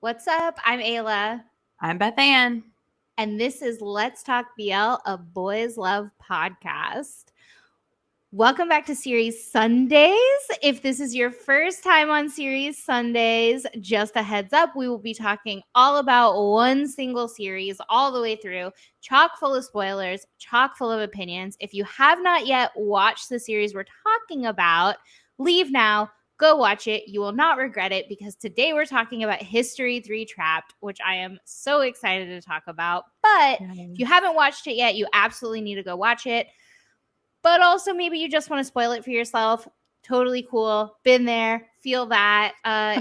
What's up? I'm Ayla, I'm Beth Ann. and this is Let's Talk BL, a Boys Love podcast. Welcome back to Series Sundays. If this is your first time on Series Sundays, just a heads up, we will be talking all about one single series all the way through, chock full of spoilers, chock full of opinions. If you have not yet watched the series we're talking about, leave now. Go watch it. You will not regret it because today we're talking about History 3 Trapped, which I am so excited to talk about. But if you haven't watched it yet, you absolutely need to go watch it. But also maybe you just want to spoil it for yourself. Totally cool. Been there. Feel that.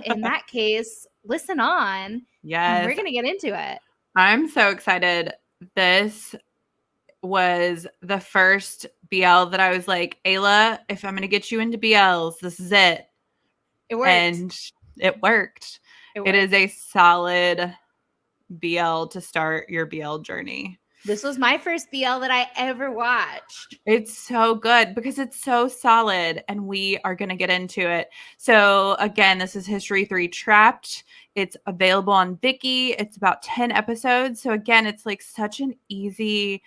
In that case, listen on. And we're Yes, going to get into it. I'm so excited. This was the first BL that I was like, Ayla, if I'm going to get you into BLs, this is it. It worked. And it worked. It is a solid BL to start your BL journey. This was my first BL that I ever watched. It's so good because it's so solid, and we are going to get into it. So again, this is History 3 Trapped. It's available on Viki. It's about 10 episodes. So again, it's like such an easy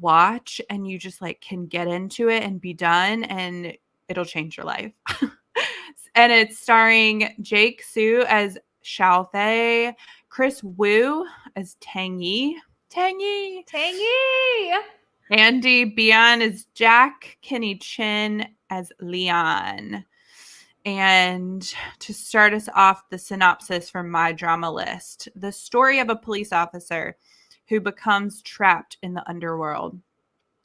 watch, and you just like can get into it and be done, and it'll change your life. And it's starring Jake Sue as Xiao Fei, Chris Wu as Tang Yi. Tangy! Andy Bian as Jack, Kenny Chin as Leon. And to start us off, the synopsis from my drama list: the story of a police officer who becomes trapped in the underworld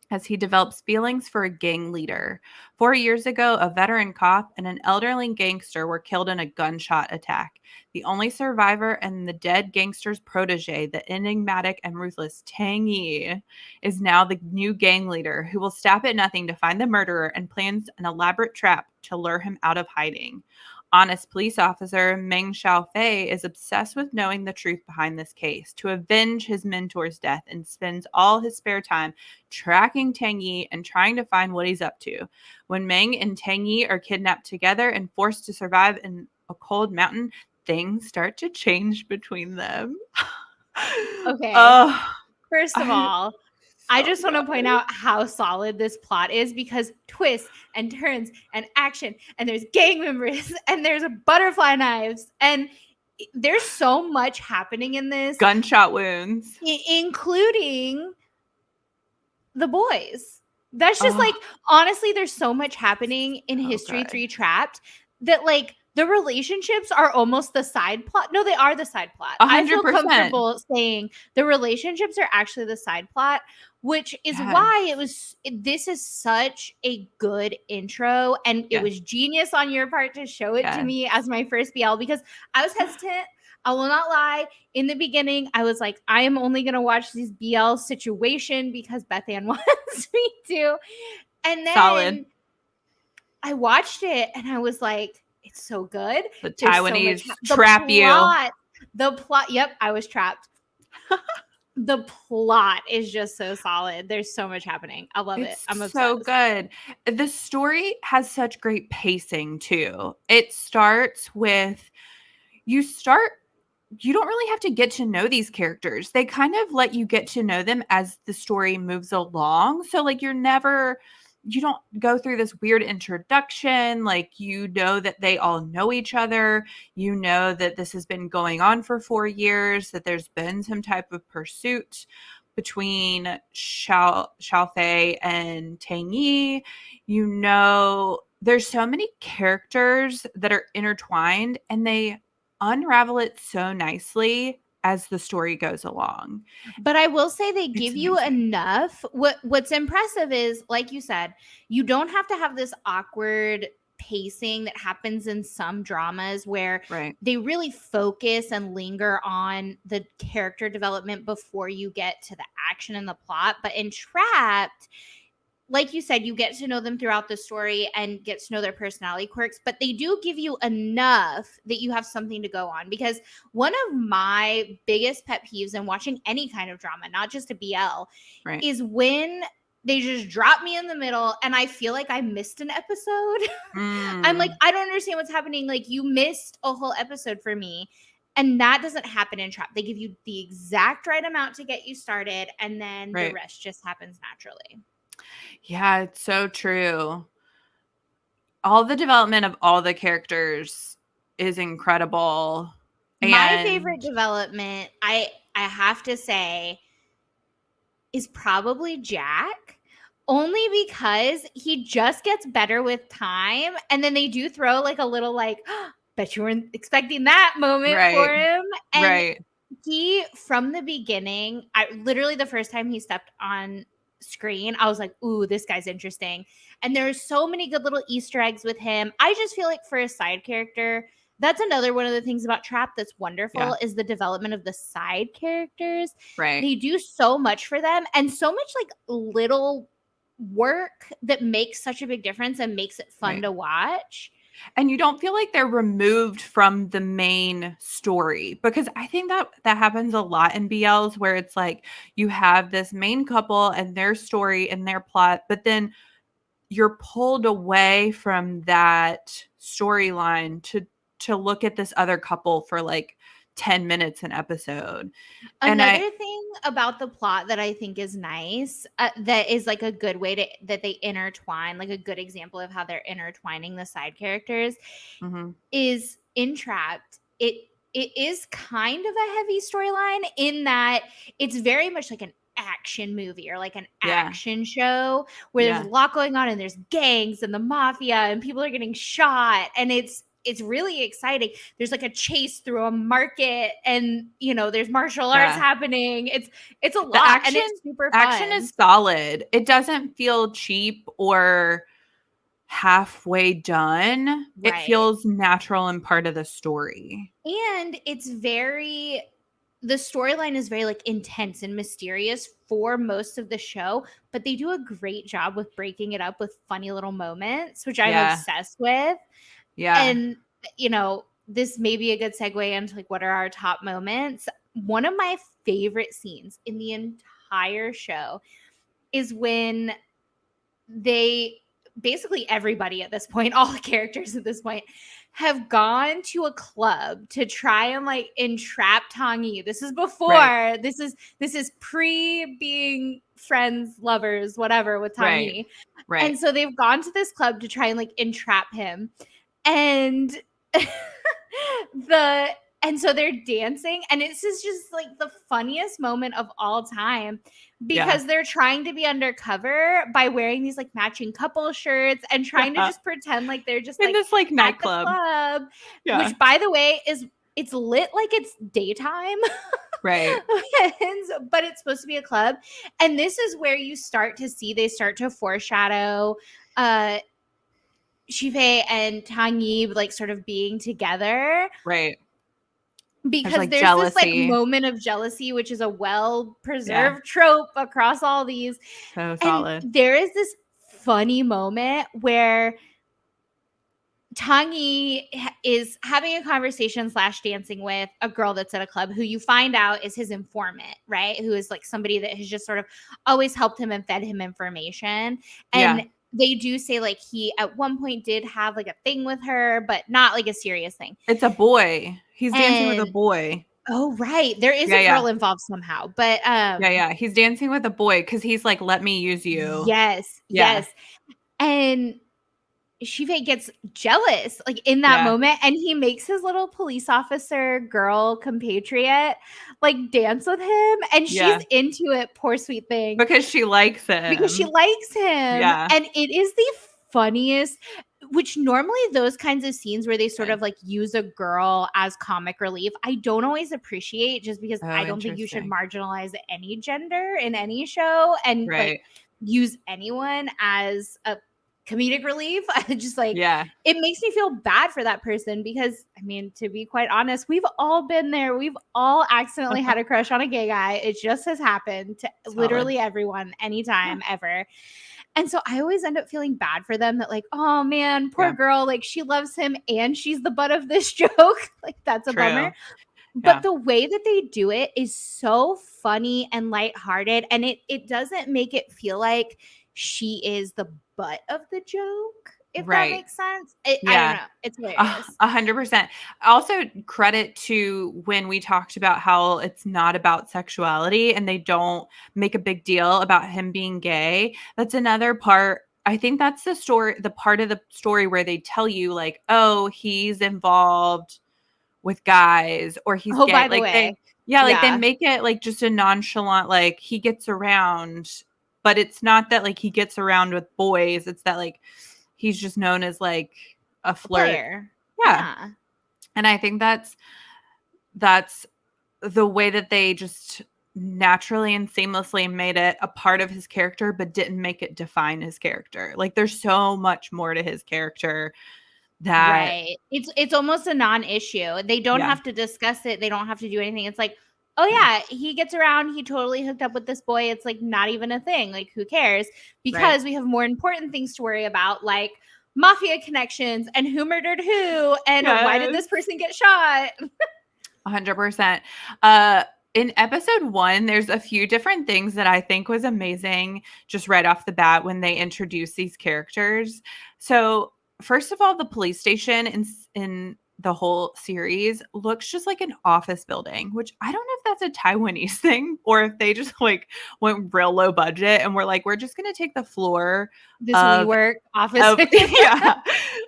as he develops feelings for a gang leader. 4 years ago, a veteran cop and an elderly gangster were killed in a gunshot attack. The only survivor and the dead gangster's protege, the enigmatic and ruthless Tang Yi, is now the new gang leader who will stop at nothing to find the murderer and plans an elaborate trap to lure him out of hiding. Honest police officer Meng Xiaofei is obsessed with knowing the truth behind this case to avenge his mentor's death and spends all his spare time tracking Tang Yi and trying to find what he's up to. When Meng and Tang Yi are kidnapped together and forced to survive in a cold mountain, things start to change between them. Okay. Oh, First of all, I just want to point out how solid this plot is because twists and turns and action, and there's gang members and there's butterfly knives, and there's so much happening in this. Gunshot wounds. Including the boys. That's just like, honestly, there's so much happening in History 3 Trapped that like the relationships are almost the side plot. No, they are the side plot. 100%. I feel comfortable saying the relationships are actually the side plot, which is why this is such a good intro, and it was genius on your part to show it to me as my first BL because I was hesitant. I will not lie. In the beginning, I was like, I am only going to watch this BL situation because Beth Ann wants me to. And then I watched it and I was like, it's so good. The Taiwanese trap you. The plot. Yep, I was trapped. The plot is just so solid. There's so much happening. I love it. I'm obsessed. So good. The story has such great pacing too. It starts with you don't really have to get to know these characters. They kind of let you get to know them as the story moves along. So like you don't go through this weird introduction. Like, you know that they all know each other. You know that this has been going on for 4 years, that there's been some type of pursuit between Xiao Fei and Tang Yi. You know, there's so many characters that are intertwined, and they unravel it so nicely as the story goes along. But I will say they give you enough. What's impressive is, like you said, you don't have to have this awkward pacing that happens in some dramas where they really focus and linger on the character development before you get to the action and the plot. But in Trapped, like you said, you get to know them throughout the story and get to know their personality quirks, but they do give you enough that you have something to go on. Because one of my biggest pet peeves in watching any kind of drama, not just a BL, is when they just drop me in the middle and I feel like I missed an episode. I'm like, I don't understand what's happening. Like, you missed a whole episode for me. And that doesn't happen in Trap. They give you the exact right amount to get you started, and then the Right. rest just happens naturally. Yeah, it's so true. All the development of all the characters is incredible. My favorite And development, I have to say, is probably Jack. Only because he just gets better with time. And then they do throw like a little like, bet you weren't expecting that moment for right, him. And right. he, from the beginning, I literally the first time he stepped on screen, I was like, ooh, this guy's interesting. And there's so many good little Easter eggs with him. I just feel like for a side character, that's another one of the things about Trap that's wonderful Yeah. is the development of the side characters. Right. They do so much for them and so much like little work that makes such a big difference and makes it fun Right. to watch. And you don't feel like they're removed from the main story, because I think that happens a lot in BLs where it's like you have this main couple and their story and their plot, but then you're pulled away from that storyline to look at this other couple for like 10 minutes an episode. And Another thing about the plot that I think is nice, that is like a good way to that they intertwine, like a good example of how they're intertwining the side characters, Mhm. is in Trapped. It is kind of a heavy storyline in that it's very much like an action movie or like an Yeah. action show where there's Yeah. a lot going on and there's gangs and the mafia and people are getting shot and it's really exciting. There's like a chase through a market and there's martial arts Yeah. happening. It's a The lot and it's super action fun. is solid. It doesn't feel cheap or halfway done. It Right. feels natural and part of the story. And the storyline is very like intense and mysterious for most of the show, but they do a great job with breaking it up with funny little moments, which I'm Yeah. obsessed with. Yeah. And this may be a good segue into like what are our top moments. One of my favorite scenes in the entire show is when they basically everybody at this point, all the characters at this point, have gone to a club to try and like entrap Tangi. This is before. Right. This is pre being friends, lovers, whatever with Tangi. Right. And so they've gone to this club to try and like entrap him. And so they're dancing, and it's just like the funniest moment of all time because they're trying to be undercover by wearing these like matching couple shirts and trying to just pretend like they're just in like this like at the nightclub. club, Yeah. which by the way it's lit like it's daytime. Right. But it's supposed to be a club. And this is where they start to foreshadow Shifei and Tangi like sort of being together. Right. Because like there's jealousy. this like moment of jealousy, which is a well-preserved trope across all these. So solid. And there is this funny moment where Tangi is having a conversation / dancing with a girl that's at a club who you find out is his informant, right? Who is like somebody that has just sort of always helped him and fed him information. And they do say like he at one point did have like a thing with her, but not like a serious thing. It's a boy. He's dancing with a boy. Oh, right. There is a girl involved somehow. But yeah. He's dancing with a boy because he's like, let me use you. Yes. Yeah. Yes. And Shifei gets jealous like in that moment, and he makes his little police officer girl compatriot like dance with him, and she's into it, poor sweet thing, because she likes him. Yeah. And it is the funniest, which normally those kinds of scenes where they sort of like use a girl as comic relief, I don't always appreciate, just because I don't think you should marginalize any gender in any show and like use anyone as a comedic relief. I just like, it makes me feel bad for that person because, I mean, to be quite honest, we've all been there. We've all accidentally had a crush on a gay guy. It just has happened to literally everyone, anytime, ever. And so I always end up feeling bad for them that like, oh man, poor girl, like she loves him and she's the butt of this joke. Like that's a bummer. But the way that they do it is so funny and lighthearted, and it doesn't make it feel like she is the butt of the joke, if that Right. makes sense. I don't Yeah. know. It's hilarious. 100%. Also, credit to when we talked about how it's not about sexuality and they don't make a big deal about him being gay. That's another part. I think that's the story, the part of the story where they tell you, like, oh, he's involved with guys or he's Oh, gay. by the Like, way. like they Yeah. make it like just a nonchalant, like he gets around, but it's not that like he gets around with boys. It's that like he's just known as like a A flirt. player. Yeah. Yeah. And I think that's the way that they just naturally and seamlessly made it a part of his character, but didn't make it define his character. Like there's so much more to his character that Right. It's almost a non-issue. They don't yeah, have to discuss it. They don't have to do anything. It's like, oh yeah, he gets around. He totally hooked up with this boy. It's like not even a thing. Like who cares? right. Because we have more important things to worry about, like mafia connections and who murdered who and why did Yes. this person get shot? 100%. In episode 1, there's a few different things that I think was amazing just right off the bat when they introduced these characters. So, first of all, the police station in the whole series looks just like an office building, which I don't know if that's a Taiwanese thing or if they just like went real low budget and were like, we're just going to take the floor This of WeWork office. yeah.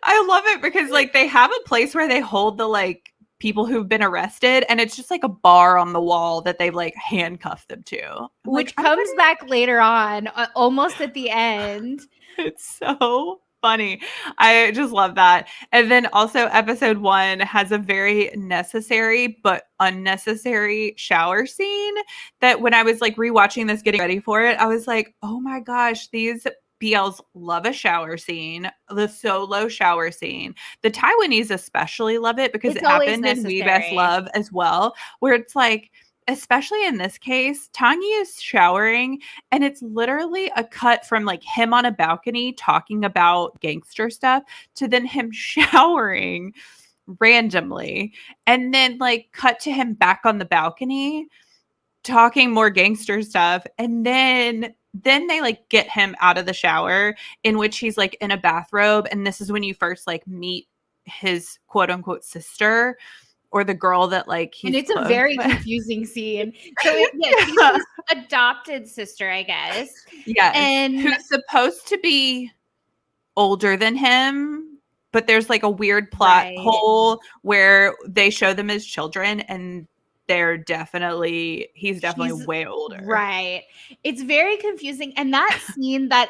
I love it because like they have a place where they hold the like people who've been arrested and it's just like a bar on the wall that they've like handcuffed them to. I'm Which like, comes back later on, almost at the end. it's so funny. I just love that. And then also episode 1 has a very necessary but unnecessary shower scene that when I was like rewatching this getting ready for it, I was like, "Oh my gosh, these BLs love a shower scene, the solo shower scene. The Taiwanese especially love it because It's it always happened in We Best necessary. Love as well, where it's like, especially in this case, Tangi is showering and it's literally a cut from like him on a balcony talking about gangster stuff to then him showering randomly and then like cut to him back on the balcony talking more gangster stuff and then they like get him out of the shower in which he's like in a bathrobe and this is when you first like meet his quote unquote sister or the girl that like he's And it's a close very with. confusing scene. So she's Yeah. his adopted sister, I guess. Yes. And Who's supposed to be older than him, but there's like a weird plot Right. hole where they show them as children and he's definitely she's way older. right. It's very confusing. And that scene that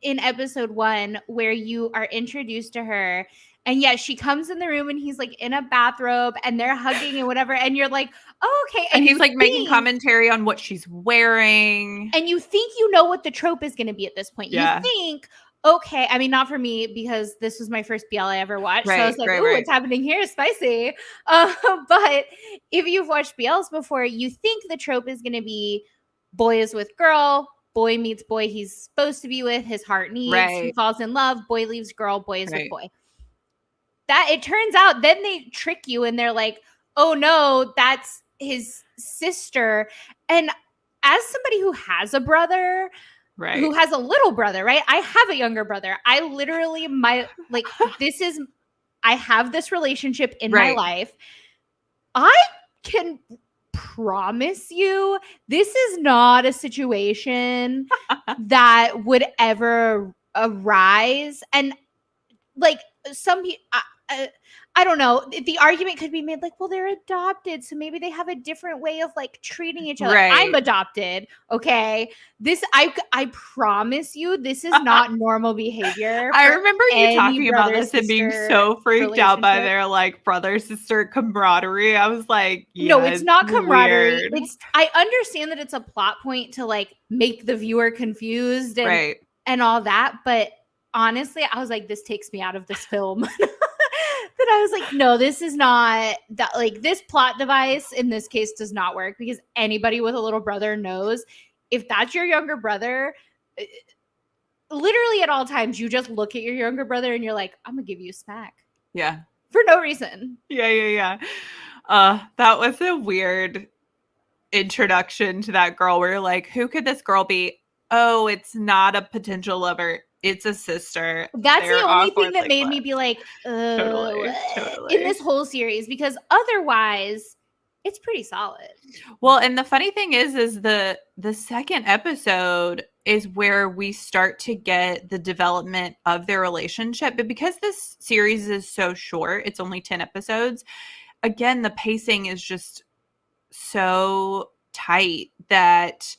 in episode 1 where you are introduced to her and yeah, she comes in the room and he's like in a bathrobe and they're hugging and whatever. And you're like, oh, okay. And he's you like making think- commentary on what she's wearing. And you think you know what the trope is going to be at this point. Yeah. You think, okay, I mean, not for me because this was my first BL I ever watched. So I was like, Right, ooh, right. what's happening here is spicy. But if you've watched BLs before, you think the trope is going to be boy is with girl, boy meets boy he's supposed to be with, his heart needs, he Right. falls in love, boy leaves girl, boy is with Right. boy. That it turns out, then they trick you and they're like, oh no, that's his sister. And as somebody who has a brother, Right. who has a little brother, right? I have a younger brother. I literally, I have this relationship in my Right. life. I can promise you this is not a situation that would ever arise. And like some people, I don't know. The argument could be made like, well, they're adopted, so maybe they have a different way of like treating each other. Right. I'm adopted, okay? This I promise you, this is not normal behavior. I for remember you any talking about this and being brother-sister so freaked out by relationship. their like brother sister camaraderie. I was like, No, yeah, it's not camaraderie. weird. It's I understand that it's a plot point to like make the viewer confused and Right. and all that, but honestly, I was like, this takes me out of this film. That I was like, no, this is not that. Like this plot device in this case does not work because anybody with a little brother knows if that's your younger brother, literally at all times you just look at your younger brother and you're like, I'm gonna give you a smack Yeah. for no reason. Yeah. That was a weird introduction to that girl where you're like, who could this girl be? Oh, it's not a potential lover. it's a sister. That's They're the only thing awkward that like made me what? be like, Totally. what? In this whole series, because otherwise it's pretty solid. Well, and the funny thing is the second episode is where we start to get the development of their relationship. But because this series is so short, it's only 10 episodes. Again, the pacing is just so tight that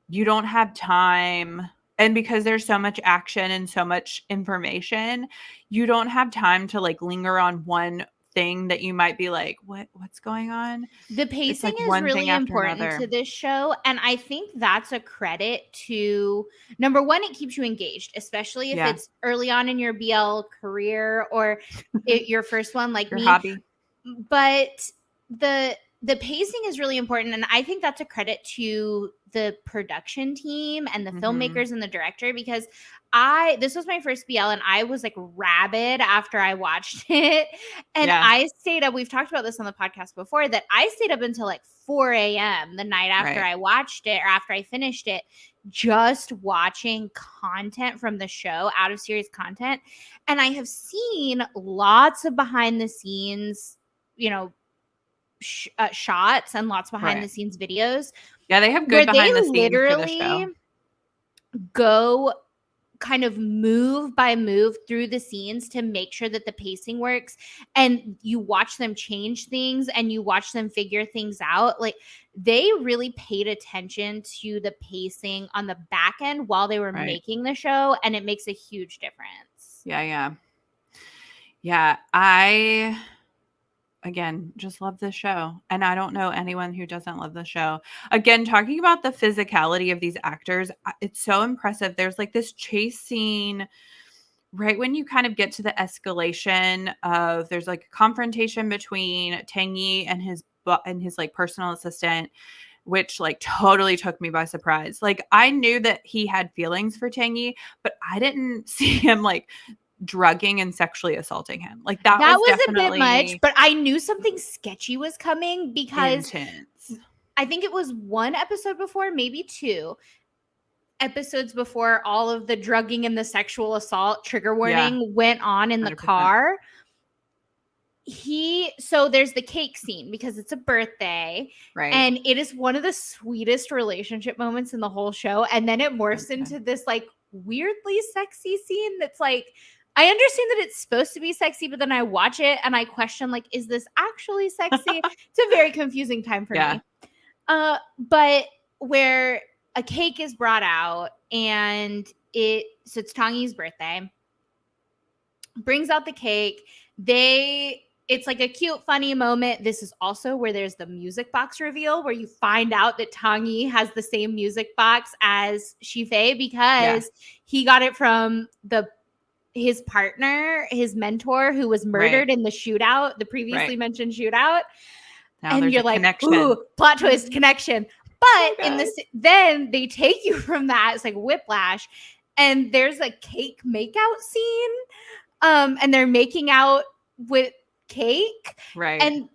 you don't have time. And because there's so much action and so much information, you don't have time to like linger on one thing that you might be like, what's going on? The It's pacing like is one really thing after important another. to this show. And I think that's a credit to number one, it keeps you engaged, especially if Yeah. it's early on in your BL career or your first one like Your me. hobby. But the pacing is really important, and I think that's a credit to the production team and the filmmakers and the director, because this was my first BL and I was like rabid after I watched it. And Yeah. I stayed up, we've talked about this on the podcast before, that I stayed up until like 4 a.m. the night after Right. I watched it, or after I finished it, just watching content from the show, out of series content. And I have seen lots of behind the scenes, shots and lots behind the scenes videos. Yeah, they have where good behind the scenes for the show. Go kind of move by move through the scenes to make sure that the pacing works, and you watch them change things and you watch them figure things out. Like, they really paid attention to the pacing on the back end while they were making the show, and it makes a huge difference. Yeah, I again just love this show, and I don't know anyone who doesn't love the show. Again, talking about the physicality of these actors, it's so impressive. There's like this chase scene right when you kind of get to the escalation of, there's like a confrontation between Tangy and his like personal assistant, which like totally took me by surprise. Like, I knew that he had feelings for Tangy, but I didn't see him like drugging and sexually assaulting him. Like, that was a bit much, but I knew something sketchy was coming, because intense. I think it was one episode before, maybe 2 episodes before, all of the drugging and the sexual assault trigger warning went on in 100%. The car. So there's the cake scene because it's a birthday, and it is one of the sweetest relationship moments in the whole show. And then it morphs into this like weirdly sexy scene that's like, I understand that it's supposed to be sexy, but then I watch it and I question, like, is this actually sexy? It's a very confusing time for me. But where a cake is brought out, and so it's Tangi's birthday, brings out the cake. It's like a cute, funny moment. This is also where there's the music box reveal, where you find out that Tangi has the same music box as Shifei, because he got it from his partner, his mentor, who was murdered in the shootout, the previously mentioned shootout. Now and you're like, connection. Ooh, plot twist, connection. But then they take you from that. It's like whiplash. And there's a cake makeout scene. And they're making out with cake. And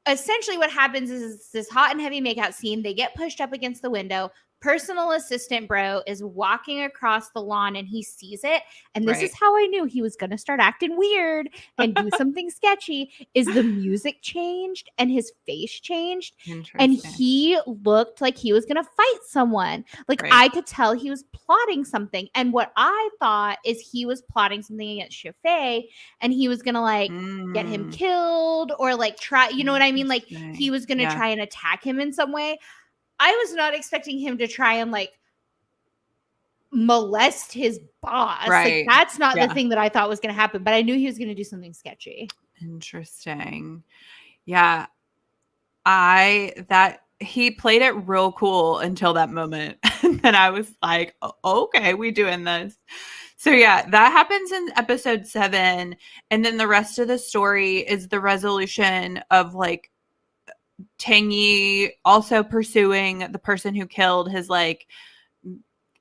essentially what happens is this hot and heavy makeout scene. They get pushed up against the window. Personal assistant bro is walking across the lawn and he sees it. And this is how I knew he was going to start acting weird and do something sketchy, is the music changed and his face changed. And he looked like he was going to fight someone. Like, I could tell he was plotting something. And what I thought is he was plotting something against Shifei, and he was going to like get him killed, or like try, you know what I mean? Like, he was going to try and attack him in some way. I was not expecting him to try and like molest his boss. Like, that's not the thing that I thought was going to happen, but I knew he was going to do something sketchy. Interesting. Yeah. He played it real cool until that moment. And then I was like, okay, we doing this. So yeah, that happens in episode 7. And then the rest of the story is the resolution of like Tangy also pursuing the person who killed his like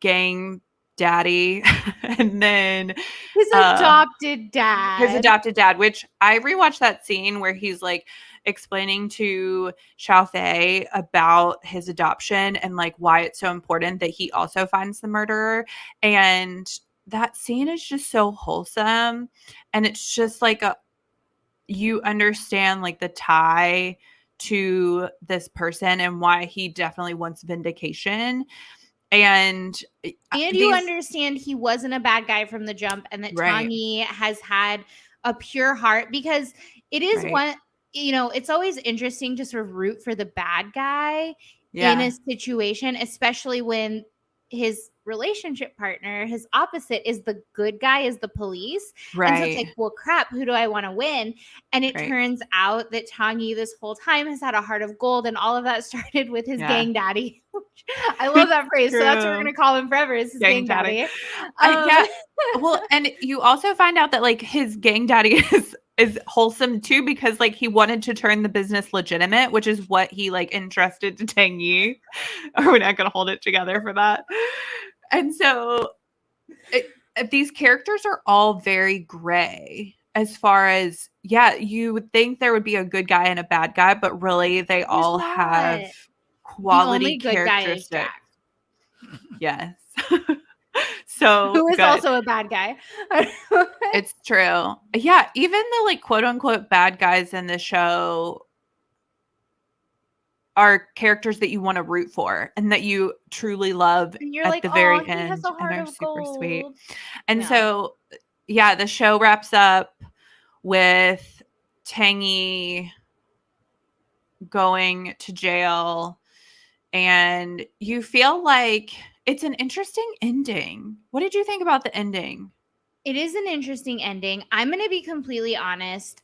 gang daddy, and then his adopted dad, which I rewatched that scene where he's like explaining to Xiaofei about his adoption and like why it's so important that he also finds the murderer. And that scene is just so wholesome, and it's just like you understand like the tie to this person and why he definitely wants vindication. And And you these understand he wasn't a bad guy from the jump, and that right, Tangi has had a pure heart, because it is right, one, it's always interesting to sort of root for the bad guy in a yeah, situation, especially when his relationship partner, his opposite, is the good guy, is the police. And so it's right, like, well, crap, who do I want to win? And it right, turns out that Tangi this whole time has had a heart of gold, and all of that started with his yeah. gang daddy. I love that phrase. So that's what we're True. gonna call him forever, is his Gang gang daddy. daddy. Um, Yeah. Well, and you also find out that like his gang daddy is wholesome too, because like he wanted to turn the business legitimate, which is what he like entrusted to Tang Yi. Are we not gonna hold it together for that? And so these characters are all very gray as far as, yeah, you would think there would be a good guy and a bad guy, but really they there's all have not. The quality only good guy is characteristics. Jack, Yes. So who is good. also a bad guy. It's true. Yeah, even the like quote unquote bad guys in the show are characters that you want to root for and that you truly love And you're at like, the oh, very he has end a and heart are of super sweet. gold. And Yeah. so yeah, the show wraps up with Tangy going to jail, and you feel like it's an interesting ending. What did you think about the ending? It is an interesting ending. I'm gonna be completely honest.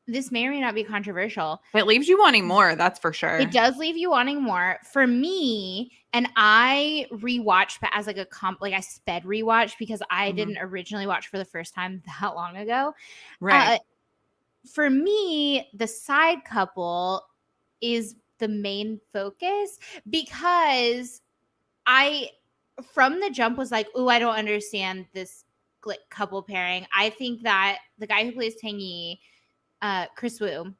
This may or may not be controversial. It leaves you wanting more, that's for sure. It does leave you wanting more. For me, and I rewatched as like like I sped rewatch, because I didn't originally watch for the first time that long ago. Right. For me, the side couple is the main focus, because I from the jump was like, oh, I don't understand this couple pairing. I think that the guy who plays Tangy, Chris Wu,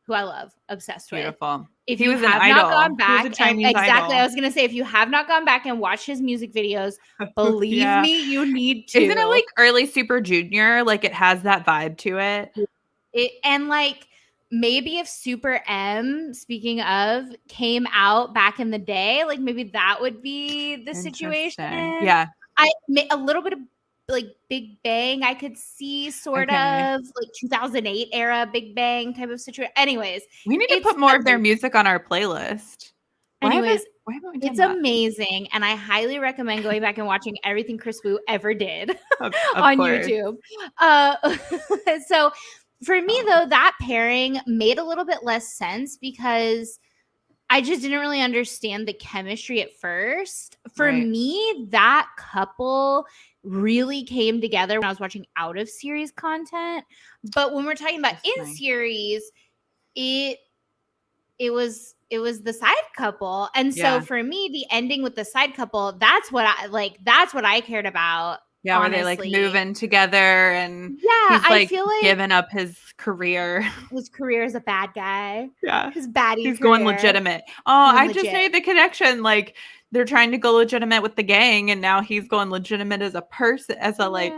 who I love, obsessed with. Beautiful. If He you was an have not idol. gone He was back, a and Chinese exactly, I idol. was gonna say, if you have not gone back and watched his music videos, believe Yeah. me, you need to. Isn't it like early Super Junior? Like it has that vibe to it. And like, maybe if Super M, speaking of, came out back in the day, like maybe that would be the situation. Interesting. Yeah. A little bit of like Big Bang, I could see sort Okay. of like 2008 era Big Bang type of situation. Anyways, We need to it's put more of their amazing. music on our playlist. Why haven't we done It's that? amazing, and I highly recommend going back and watching everything Chris Wu ever did Of on course. YouTube. So for me, though, that pairing made a little bit less sense, because I just didn't really understand the chemistry at first. For Right. me, that couple really came together when I was watching out of series content. But when we're talking about in series, it was the side couple. And so for me, the ending with the side couple, that's what I cared about. Yeah, honestly. where they like move in together, and Yeah, he's like I feel like giving up his career. his career as a bad guy. Yeah. His baddie He's career. going legitimate. Oh, Going I just legit. made the connection. Like they're trying to go legitimate with the gang, and now he's going legitimate as a person, as a like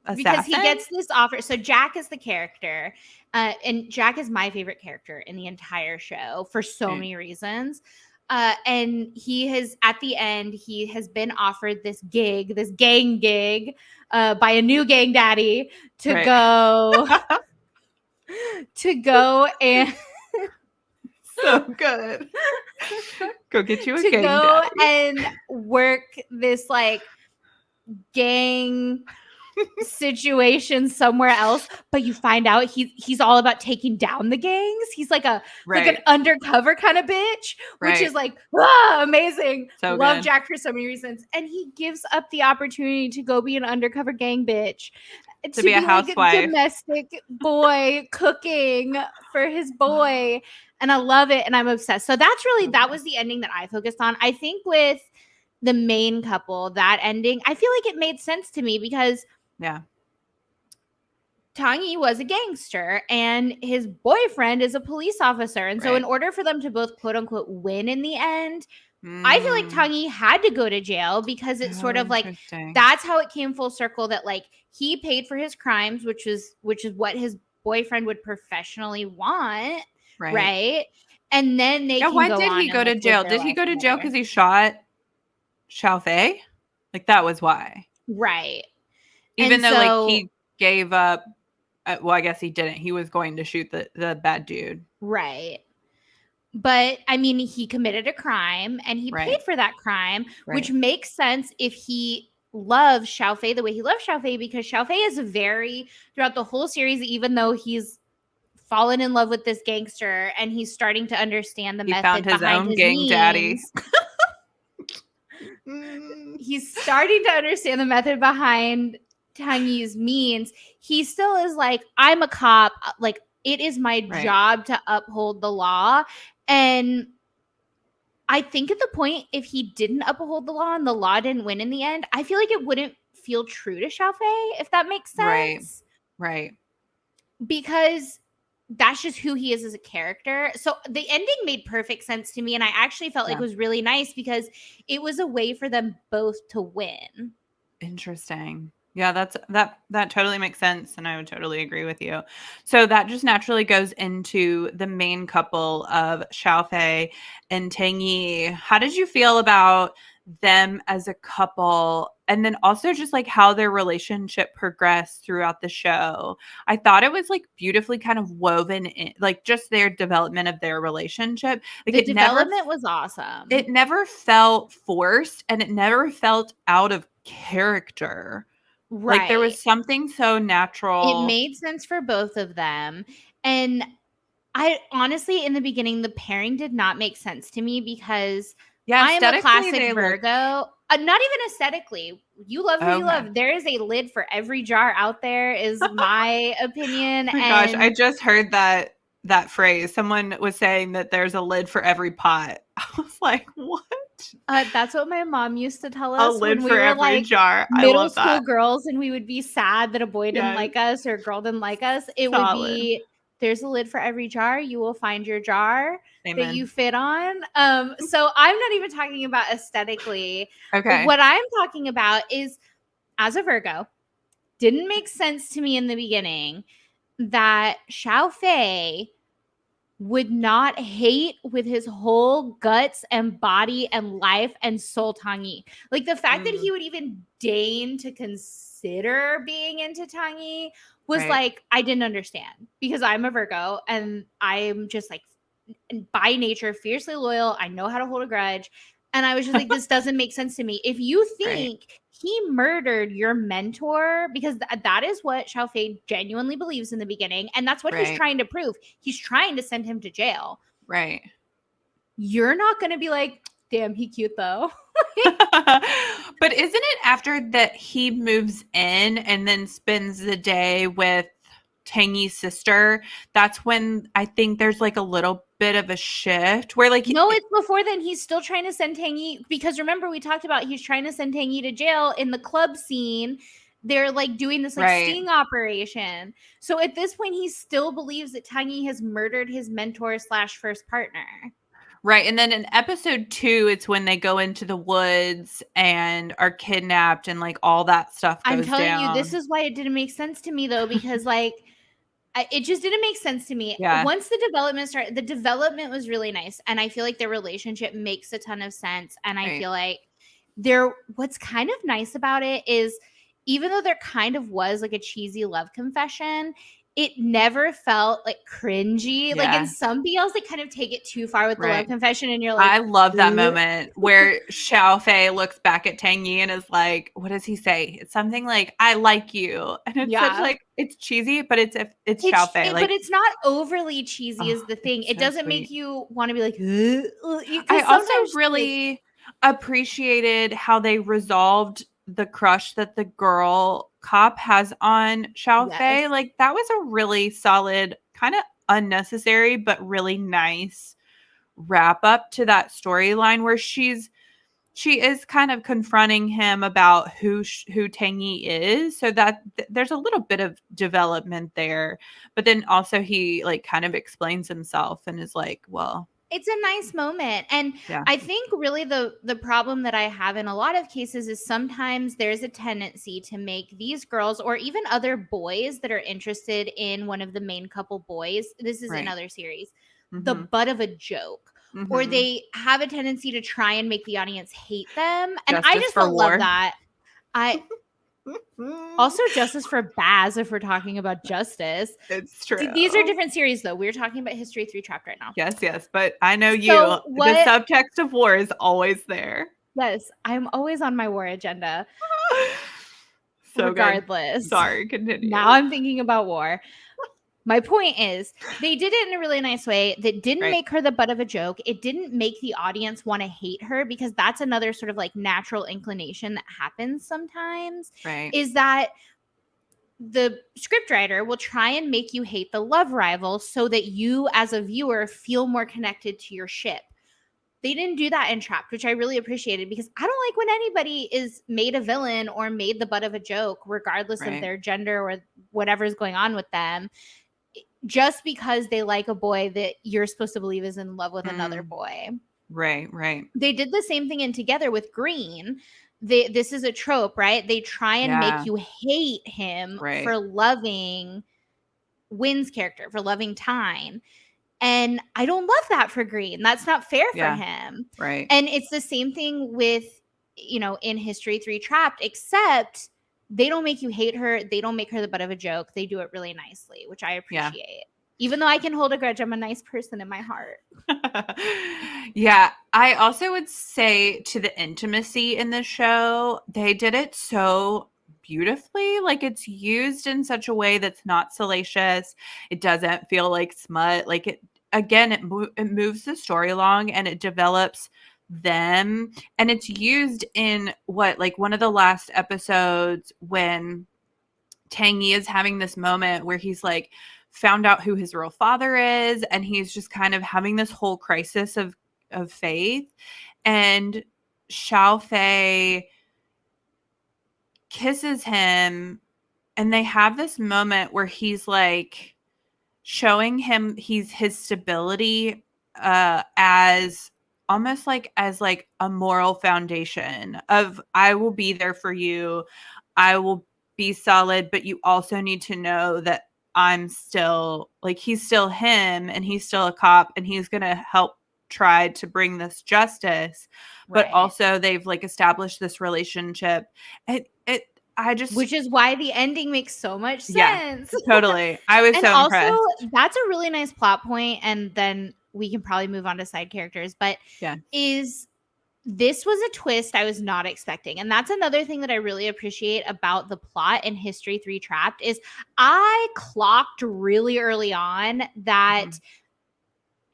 assassin. Because he gets this offer. So Jack is the character, and Jack is my favorite character in the entire show for so many reasons. And he has, at the end, he has been offered this gang gig, by a new gang daddy to go and so good. Go get you a to gang go daddy. and work this like gang situation somewhere else, but you find out he's all about taking down the gangs. He's like like an undercover kind of bitch, which is like amazing. So love good. Jack for so many reasons, and he gives up the opportunity to go be an undercover gang bitch, to be a housewife, like a domestic boy cooking for his boy, and I love it, and I'm obsessed. So that was the ending that I focused on. I think with the main couple, that ending, I feel like it made sense to me, because Tangi was a gangster and his boyfriend is a police officer. And so in order for them to both quote unquote win in the end, I feel like Mm. Tangi had to go to jail because it's Oh, sort of like interesting. that's how it came full circle that like he paid for his crimes, which is what his boyfriend would professionally want, Right. right? And then they Yeah, can why go did he on and go to like live jail? their Did he life go to jail together. because he shot Xiao Fei? Like, that was why. Right. Even And though, like, so he gave up well, I guess he didn't. He was going to shoot the bad dude. right. But I mean, he committed a crime and he paid Right. for that crime, which Right. makes sense if he loves Xiao Fei the way he loves Xiao Fei, because Xiao Fei is very, throughout the whole series, even though he's fallen in love with this gangster and he's starting to understand the He found method his behind own his gang daddy. means. He's starting to understand the method behind Tangi's means. He still is like, I'm a cop. Like, it is my Right. job to uphold the law. And I think at the point, if he didn't uphold the law and the law didn't win in the end, I feel like it wouldn't feel true to Xiaofei, if that makes Right. sense. Right. Because that's just who he is as a character. So the ending made perfect sense to me. And I actually felt like Yeah. it was really nice because it was a way for them both to win. Interesting. Yeah, that totally makes sense, and I would totally agree with you. So that just naturally goes into the main couple of Xiaofei and Tang Yi. How did you feel about them as a couple? And then also just like how their relationship progressed throughout the show. I thought it was like beautifully kind of woven in, like just their development of their relationship. Like The development was awesome. it never felt forced and it never felt out of character. Like there Right. was something so It natural. made sense for both of them. And I honestly, in the beginning, the pairing did not make sense to me because Yeah, I am a aesthetically classic they look Virgo. Not even aesthetically. You love who you okay. love. There is a lid for every jar out there, is my opinion. Oh my gosh, I And just heard that phrase. Someone was saying that there's a lid for every pot. I was like, "What? that's what my mom used to tell A us lid when for we were every like jar." I middle love school that. girls and we would be sad that a boy didn't Yes. like us or a girl didn't like us. It would Solid. be, there's a lid for every jar. You will find your jar that you Amen. fit on. So I'm not even talking about aesthetically. Okay. What I'm talking about is, as a Virgo, didn't make sense to me in the beginning that Xiao Fei would not hate with his whole guts and body and life and soul Tangi. Like the fact that Mm, he would even deign to consider being into Tangi was right. like, I didn't understand, because I'm a Virgo and I'm just like by nature fiercely loyal. I know how to hold a grudge. And I was just like, this doesn't make sense to me. If you Right. think he murdered your mentor, because that is what Xiao Fei genuinely believes in the beginning, and that's what he's Right. trying to prove. He's trying to send him to jail. Right. You're not going to be like, damn, he cute though. But isn't it after that he moves in and then spends the day with Tangy's sister? That's when I think there's like a little bit of a shift where like No, it's before then. He's still trying to send Tangy, because remember we talked about he's trying to send Tangy to jail in the club scene. They're like doing this like right. sting operation. So at this point, he still believes that Tangy has murdered his mentor slash first partner. Right. And then in episode 2, it's when they go into the woods and are kidnapped and like all that stuff I'm goes telling you, this down. is why it didn't make sense to me though, because like it just didn't make sense to me. Yeah. Once the development started, the development was really nice. And I feel like their relationship makes a ton of sense. And I Right. feel like what's kind of nice about it is, even though there kind of was like a cheesy love confession, it never felt like cringy. Like in Yeah. some BLs, they kind of take it too far with the love Right. confession, and you're I like, love that "Ugh." moment where Xiao Fei looks back at Tang Yi and is like, what does he say? It's something like, I like you. And it's such Yeah. like, it's cheesy, but it's Xiao Fei. But Like, it's not overly cheesy is oh, the thing. it's It so doesn't make sweet. you want to be like, I because also sometimes like, really appreciated how they resolved the crush that the girl cop has on Xiao Fei. yes. Like, that was a really solid, kind of unnecessary, but really nice wrap up to that storyline where she is kind of confronting him about who Tangy is, so that there's a little bit of development there. But then also he like kind of explains himself and is like, well, It's a nice moment. And Yeah. I think really the problem that I have in a lot of cases is sometimes there's a tendency to make these girls or even other boys that are interested in one of the main couple boys, this is in Right. other series, the Mm-hmm. butt of a joke. Or Mm-hmm. they have a tendency to try and make the audience hate them. And I Justice just for don't love War. that. Also, Justice for Baz, if we're talking about justice. It's true. These are different series, though. We're talking about History 3 Trapped right now. Yes, but I know you. So The subtext of war is always there. Yes, I'm always on my war agenda. So regardless. Good. Sorry, continue. Now I'm thinking about war. My point is, they did it in a really nice way that didn't make her the butt of a joke. It didn't make the audience want to hate her, because that's another sort of like natural inclination that happens sometimes. Right. Is that the scriptwriter will try and make you hate the love rival so that you as a viewer feel more connected to your ship. They didn't do that in Trapped, which I really appreciated, because I don't like when anybody is made a villain or made the butt of a joke, regardless of their gender or whatever's going on with them, just because they like a boy that you're supposed to believe is in love with another boy. Right. They did the same thing in Together with Green. This is a trope, right? They try and make you hate him for loving Wynn's character, for loving Tyne. And I don't love that for Green. That's not fair for him. Right. And it's the same thing with, in History 3 Trapped, except they don't make you hate her. They don't make her the butt of a joke. They do it really nicely, which I appreciate. Even though I can hold a grudge, I'm a nice person in my heart. Yeah. I also would say to the intimacy in the show, they did it so beautifully. Like, it's used in such a way that's not salacious. It doesn't feel like smut. Like, it moves the story along, and it develops them. And it's used in one of the last episodes when Tangy is having this moment where he's like found out who his real father is, and he's just kind of having this whole crisis of faith. And Xiao Fei kisses him, and they have this moment where he's like showing him his stability as almost like as like a moral foundation of, I will be there for you, I will be solid, but you also need to know that I'm still, like, he's still him, and he's still a cop, and he's gonna help try to bring this justice. But also they've like established this relationship. Which is why the ending makes so much sense. Yeah, totally. I was so impressed. Also, that's a really nice plot point, and then we can probably move on to side characters. But this was a twist I was not expecting. And that's another thing that I really appreciate about the plot in History 3 Trapped is I clocked really early on that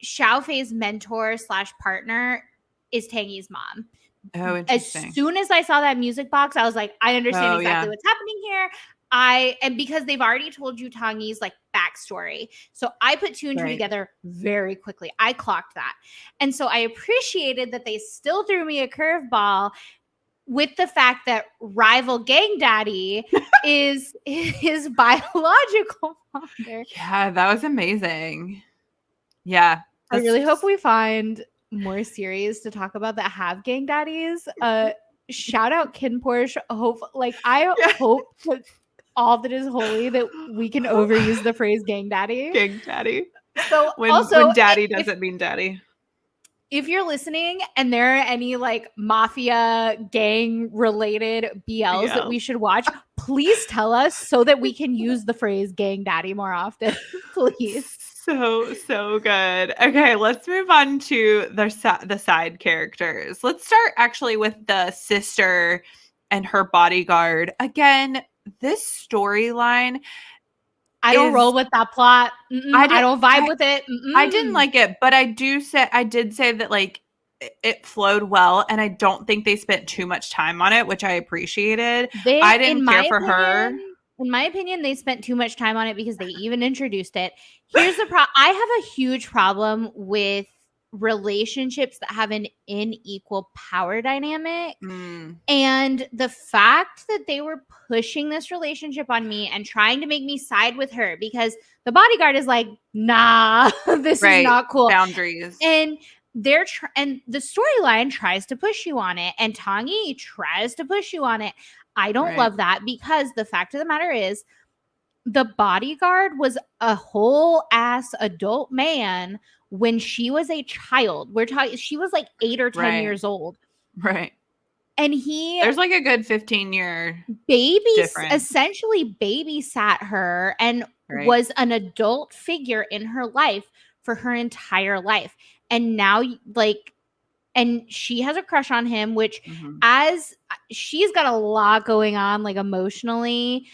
Xiao Fei's mentor / partner is Tangy's mom. Oh, interesting. As soon as I saw that music box, I was like, I understand exactly what's happening here. And because they've already told you Tangy's like backstory. So I put two and two together very quickly. I clocked that. And so I appreciated that they still threw me a curveball with the fact that rival gang daddy is his biological father. Yeah, that was amazing. Yeah. I really hope we find more series to talk about that have gang daddies. Shout out KinnPorsche. I hope that all that is holy that we can overuse the phrase gang daddy. Gang daddy. So when daddy doesn't mean daddy. If you're listening and there are any like mafia gang related BLs that we should watch, please tell us so that we can use the phrase gang daddy more often. Please. So good. Okay, let's move on to the side characters. Let's start actually with the sister and her bodyguard. Again, this storyline, I don't roll with that plot. I don't vibe with it. I didn't like it, but I did say that like it flowed well, and I don't think they spent too much time on it, which I appreciated. I didn't care for her. In my opinion, they spent too much time on it because they even introduced it. Here's the problem. I have a huge problem with relationships that have an unequal power dynamic. Mm, And the fact that they were pushing this relationship on me and trying to make me side with her, because the bodyguard is like, nah, this is not cool. Boundaries. And and the storyline tries to push you on it, and Tangi tries to push you on it. I don't love that, because the fact of the matter is, the bodyguard was a whole ass adult man when she was a child. She was like 8 or 10 years old. Right. And there's like a good 15-year essentially babysat her and was an adult figure in her life for her entire life. And now, like, and she has a crush on him, which as she's got a lot going on, like, emotionally.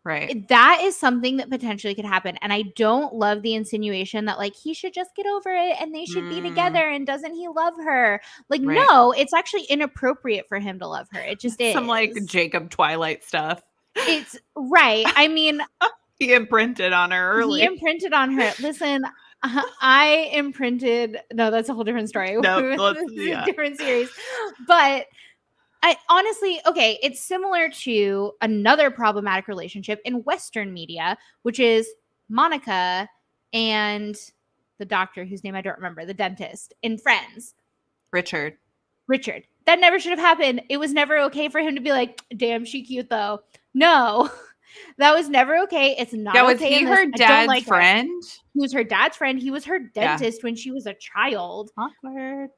Right. That is something that potentially could happen. And I don't love the insinuation that, like, he should just get over it and they should be together, and doesn't he love her? Like, no, it's actually inappropriate for him to love her. It just is. Some, like, Jacob Twilight stuff. It's right. I mean, he imprinted on her early. Listen, I imprinted. No, that's a whole different story. No, different series. But I honestly, okay, it's similar to another problematic relationship in Western media, which is Monica and the doctor whose name I don't remember, the dentist in Friends. Richard. That never should have happened. It was never okay for him to be like, damn, she cute though. No, that was never okay. It's not okay. Was he her dad's friend? He was her dad's friend. He was her dentist when she was a child. Awkward.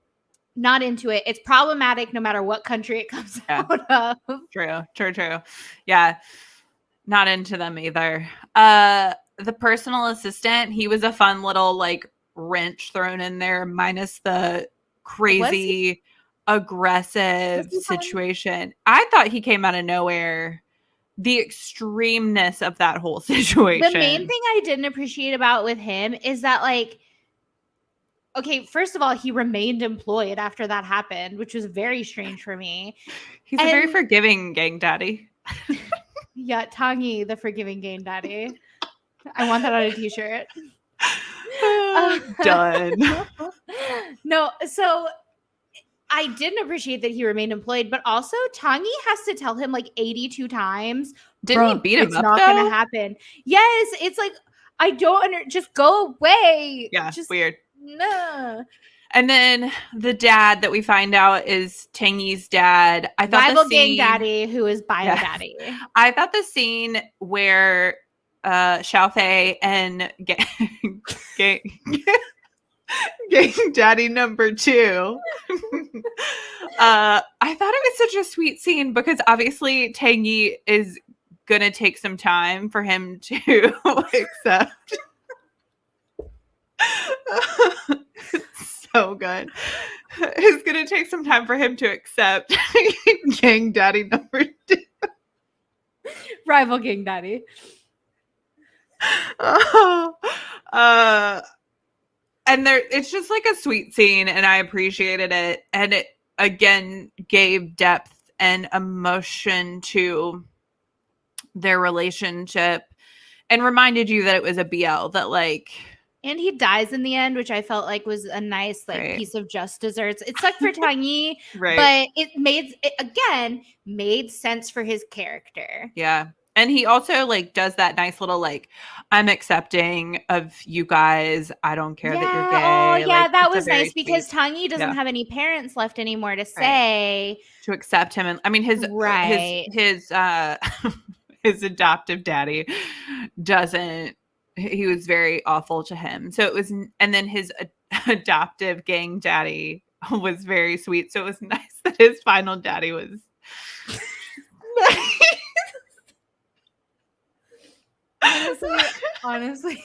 Not into it. It's problematic no matter what country it comes out of. True. Yeah. Not into them either. The personal assistant, he was a fun little, like, wrench thrown in there, minus the crazy aggressive situation. I thought he came out of nowhere. The extremeness of that whole situation. The main thing I didn't appreciate about with him is that, like, okay, first of all, he remained employed after that happened, which was very strange for me. He's a very forgiving gang daddy. Yeah, Tangi, the forgiving gang daddy. I want that on a t-shirt. Done. No, so I didn't appreciate that he remained employed, but also Tangi has to tell him like 82 times. Didn't he beat him up, It's not going to happen. Yes, it's like, I don't just go away. Yeah, just weird. No. And then the dad that we find out is Tangi's dad. I thought rival gang daddy who is bio daddy. I thought the scene where Xiao Fei and gang daddy number 2. I thought it was such a sweet scene because obviously Tangi is gonna take some time for him to accept. It's so good. It's gonna take some time for him to accept gang daddy number 2. Rival gang daddy. And it's just like a sweet scene, and I appreciated it. And it again gave depth and emotion to their relationship and reminded you that it was a BL, that, like, and he dies in the end, which I felt like was a nice, like, piece of just desserts. It sucked for Tangi, but it made sense for his character. Yeah. And he also, like, does that nice little, like, I'm accepting of you guys. I don't care that you're gay. Oh, yeah, like, that was nice because Tangi doesn't have any parents left anymore to say. To accept him. And I mean, his his adoptive daddy doesn't. He was very awful to him. So it was, and then his adoptive gang daddy was very sweet. So it was nice that his final daddy was honestly,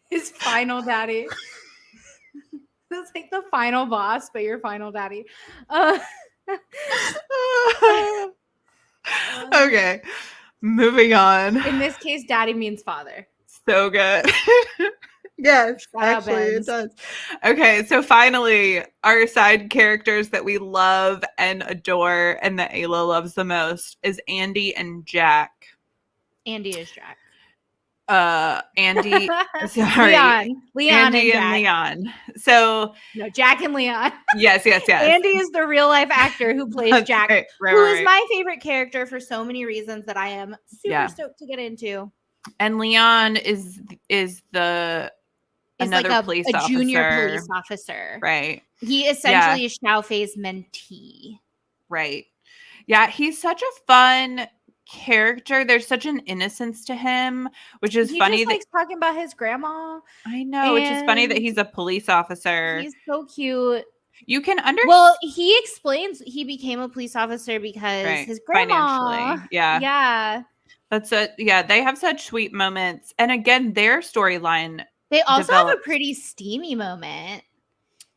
his final daddy. That's like the final boss, but your final daddy. Okay, moving on. In this case, daddy means father. So good. Yes, actually it does. Okay, so finally, our side characters that we love and adore and that Ayla loves the most is Andy and Jack. Andy is Jack. Andy, sorry, Leon and Andy and Jack. Leon. So No, Jack and Leon. yes. Andy is the real life actor who plays That's Jack, right, who is right. my favorite character for so many reasons that I am super Yeah. stoked to get into. And Leon is the Is another like police a junior officer. police officer. Right. He essentially is Xiao Fei's mentee. Right. Yeah, he's such a fun character. There's such an innocence to him, which is He funny just that likes talking about his grandma. I know, which is funny that and he's a police officer. He's so cute. You can understand. Well, he explains he became a police officer because his grandma. Financially. Yeah. Yeah. They have such sweet moments. And again, their storyline. They also have a develops. pretty steamy moment.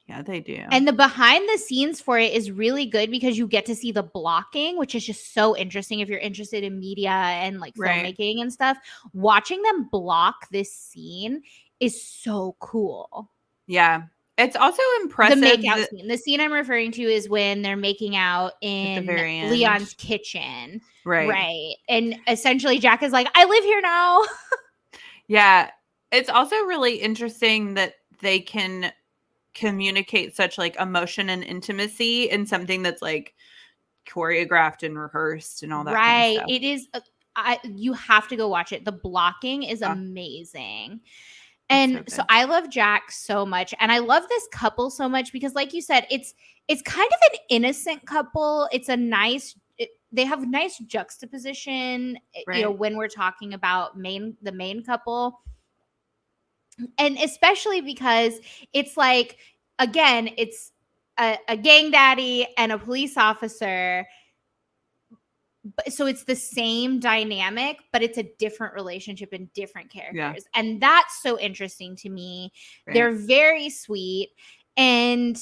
Yeah, they do. And the behind the scenes for it is really good because you get to see the blocking, which is just so interesting if you're interested in media and like filmmaking and stuff. Watching them block this scene is so cool. Yeah. It's also impressive. The makeout scene. The scene I'm referring to is when they're making out in Leon's kitchen. Right. And essentially Jack is like, I live here now. Yeah. It's also really interesting that they can communicate such like emotion and intimacy in something that's like choreographed and rehearsed and all that kind of stuff. It is you have to go watch it. The blocking is amazing. And so I love Jack so much, and I love this couple so much because like you said, it's kind of an innocent couple. It's a nice they have nice juxtaposition, you know, when we're talking about the main couple. And especially because it's like, again, it's a gang daddy and a police officer. So it's the same dynamic, but it's a different relationship and different characters. Yeah. And that's so interesting to me. Right. They're very sweet. And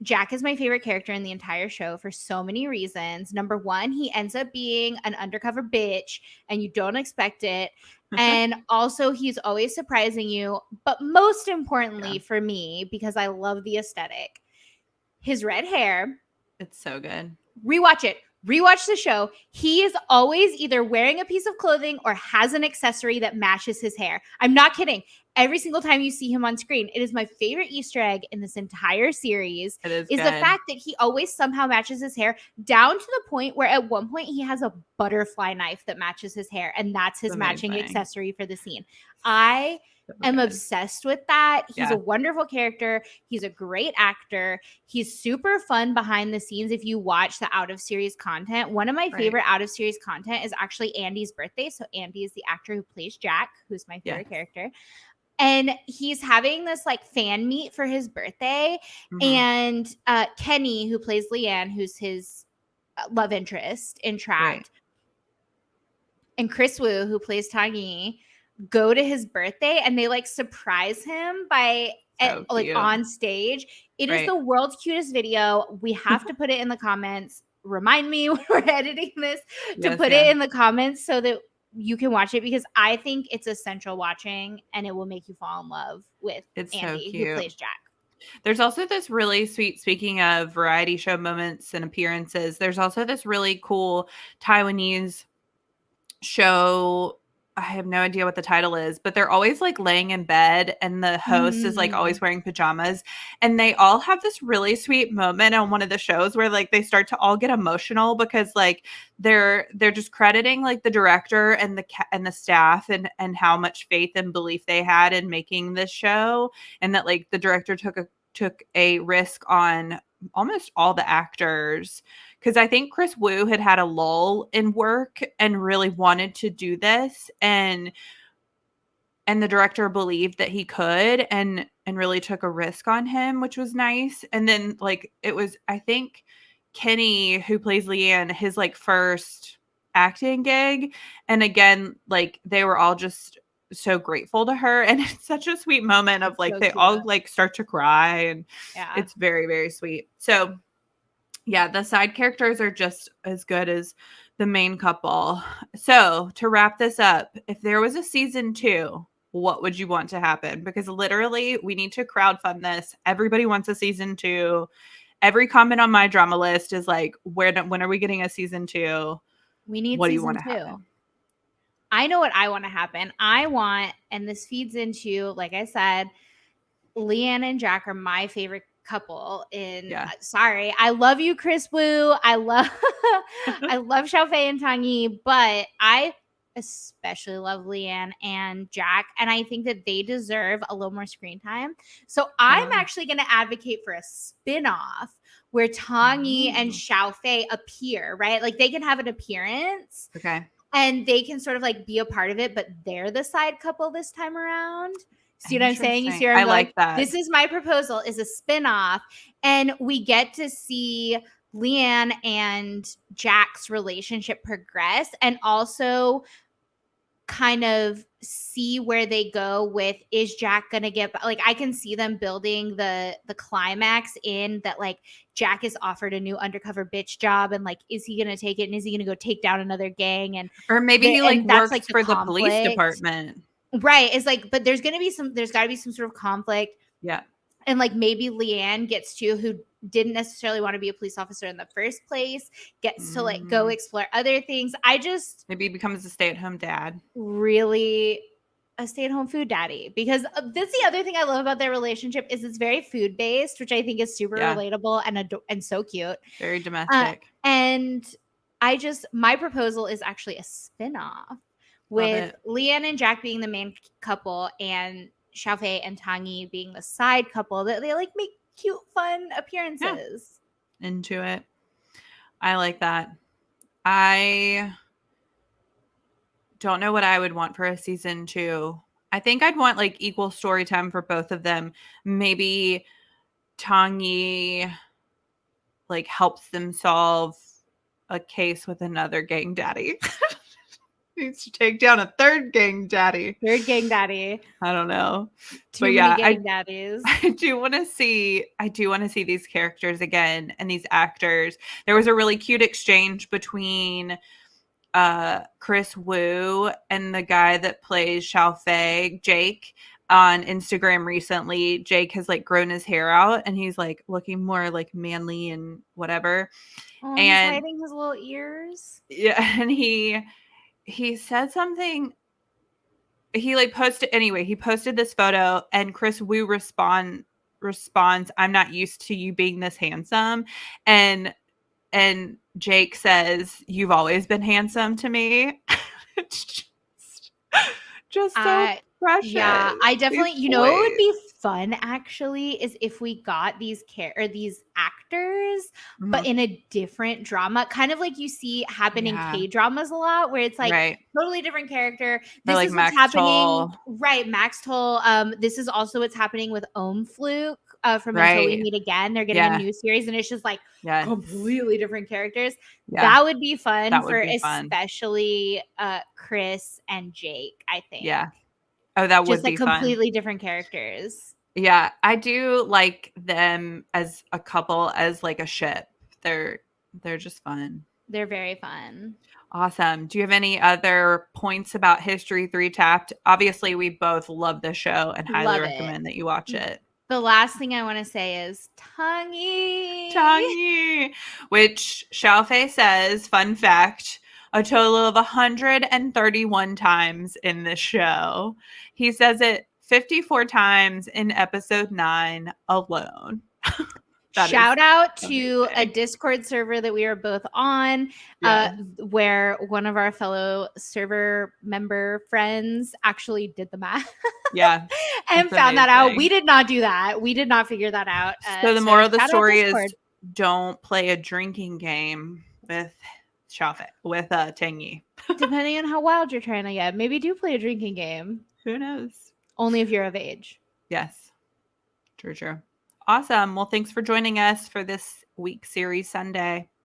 Jack is my favorite character in the entire show for so many reasons. Number one, he ends up being an undercover bitch and you don't expect it. And also he's always surprising you. But most importantly for me, because I love the aesthetic, his red hair. It's so good. Rewatch it. Rewatch the show. He is always either wearing a piece of clothing or has an accessory that matches his hair. I'm not kidding. Every single time you see him on screen, it is my favorite Easter egg in this entire series. Is the fact that he always somehow matches his hair, down to the point where at one point he has a butterfly knife that matches his hair, and that's his matching accessory for the scene. I am obsessed with that. He's a wonderful character. He's a great actor. He's super fun behind the scenes. If you watch the out of series content, one of my favorite out of series content is actually Andy's birthday. So Andy is the actor who plays Jack, who's my favorite character. And he's having this like fan meet for his birthday. And Kenny, who plays Leanne, who's his love interest in Trapped, and Chris Wu, who plays Tangi, go to his birthday and they like surprise him by like on stage. It is the world's cutest video. We have to put it in the comments. Remind me when we're editing this to put it in the comments so that you can watch it, because I think it's essential watching and it will make you fall in love with Andy, who plays Jack. There's also this really sweet, speaking of variety show moments and appearances, there's also this really cool Taiwanese show. I have no idea what the title is, but they're always like laying in bed and the host is like always wearing pajamas, and they all have this really sweet moment on one of the shows where like they start to all get emotional because like they're just crediting like the director and the staff and how much faith and belief they had in making this show, and that like the director took a risk on almost all the actors. Because I think Chris Wu had a lull in work and really wanted to do this, and the director believed that he could and really took a risk on him, which was nice. And then like it was, I think, Kenny, who plays Leanne, his like first acting gig, and again like they were all just so grateful to her, and it's such a sweet moment of like they all like start to cry, and it's very, very sweet. So yeah, the side characters are just as good as the main couple. So to wrap this up, if there was a season 2, what would you want to happen? Because literally we need to crowdfund this. Everybody wants a season 2. Every comment on my drama list is like, when are we getting a season 2? We need what season do you want to 2. happen? I know what I want to happen. I want, and this feeds into, like I said, Leanne and Jack are my favorite couple in Yeah. sorry, I love you, Chris Wu. I love I love Xiaofei and Tangi, but I especially love Leanne and Jack, and I think that they deserve a little more screen time. So I'm actually going to advocate for a spin-off where Tangi and Xiaofei appear, right? Like they can have an appearance. Okay. And they can sort of like be a part of it, but they're the side couple this time around. See what I'm saying? You see where I'm I like that. This is my proposal, is a spin-off. And we get to see Leanne and Jack's relationship progress and also kind of see where they go with, is Jack gonna get, like, I can see them building the climax in that, like Jack is offered a new undercover bitch job and like, is he gonna take it and is he gonna go take down another gang? And or maybe he like that's works like for the police department. Right. It's like, but there's gotta be some sort of conflict. Yeah. And like maybe Leanne gets to, who didn't necessarily want to be a police officer in the first place, gets to like go explore other things. I just maybe he becomes a stay-at-home dad. Really a stay-at-home food daddy, because that's the other thing I love about their relationship is it's very food-based, which I think is super relatable and so cute. Very domestic. And my proposal is actually a spin-off with Leanne and Jack being the main couple and Xiaofei and Tangi being the side couple, that they like make cute, fun appearances. Yeah. Into it. I like that. I don't know what I would want for a season 2. I think I'd want like equal story time for both of them. Maybe Tangi like helps them solve a case with another gang daddy. Needs to take down a third gang daddy. I don't know. Too many gang daddies. I do want to see these characters again and these actors. There was a really cute exchange between Chris Wu and the guy that plays Xiaofei, Jake, on Instagram recently. Jake has like grown his hair out and he's like looking more like manly and whatever. Oh, and he's hiding his little ears. Yeah, and he said something. He like posted anyway. He posted this photo, and Chris Wu responds, "I'm not used to you being this handsome," and Jake says, "You've always been handsome to me." It's just so precious. Yeah, I definitely. You know, what would be fun actually is if we got these actors, but in a different drama, kind of like you see happen in K-dramas a lot, where it's like totally different character. This is what's happening, right? Max Toll. This is also what's happening with Fluke from Until We Meet Again. They're getting a new series, and it's just like completely different characters. That would be fun especially Chris and Jake, I think. Yeah. Oh, that would be fun. Completely different characters. Yeah, I do like them as a couple, as like a ship. They're just fun. They're very fun. Awesome. Do you have any other points about History 3 Tapped? Obviously, we both love the show and highly recommend that you watch it. The last thing I want to say is Tangi, which Xiaofei says, fun fact, a total of 131 times in this show. He says it 54 times in episode 9 alone. Shout out to a Discord server that we are both on, where one of our fellow server member friends actually did the math. And found that out. We did not do that. We did not figure that out. So the moral of the story is don't play a drinking game with Xiaofei, with Tangi. Depending on how wild you're trying to get. Maybe do play a drinking game. Who knows? Only if you're of age. Yes. True. Awesome. Well, thanks for joining us for this week's Series Sunday.